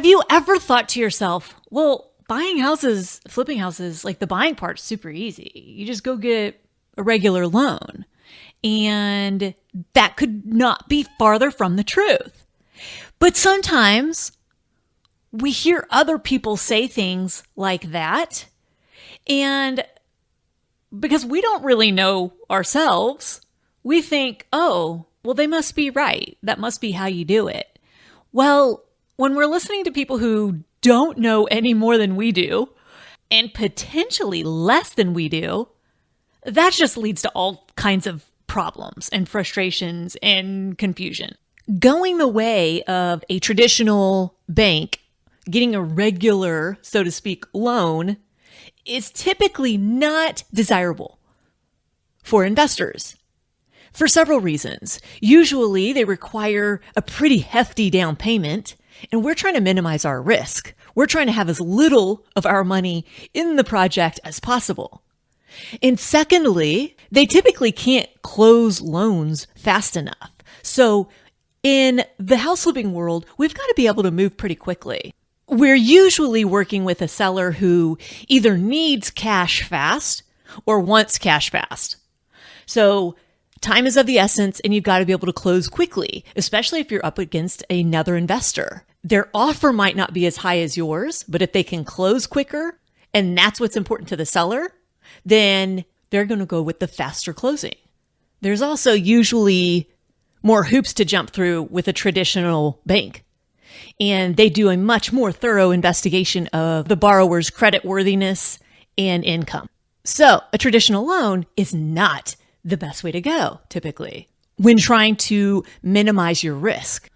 Have you ever thought to yourself, well, buying houses, flipping houses, like the buying part's super easy. You just go get a regular loan. And that could not be farther from the truth. But sometimes we hear other people say things like that. And because we don't really know ourselves, we think, oh, well, they must be right. That must be how you do it. Well, when we're listening to people who don't know any more than we do, and potentially less than we do, that just leads to all kinds of problems and frustrations and confusion. Going the way of a traditional bank, getting a regular, so to speak, loan is typically not desirable for investors for several reasons. Usually they require a pretty hefty down payment, and we're trying to minimize our risk. We're trying to have as little of our money in the project as possible. And secondly, they typically can't close loans fast enough. So in the house flipping world, we've got to be able to move pretty quickly. We're usually working with a seller who either needs cash fast or wants cash fast. So time is of the essence, and you've got to be able to close quickly, especially if you're up against another investor. Their offer might not be as high as yours, but if they can close quicker, and that's what's important to the seller, then they're going to go with the faster closing. There's also usually more hoops to jump through with a traditional bank. And they do a much more thorough investigation of the borrower's creditworthiness and income. So a traditional loan is not the best way to go, typically, when trying to minimize your risk.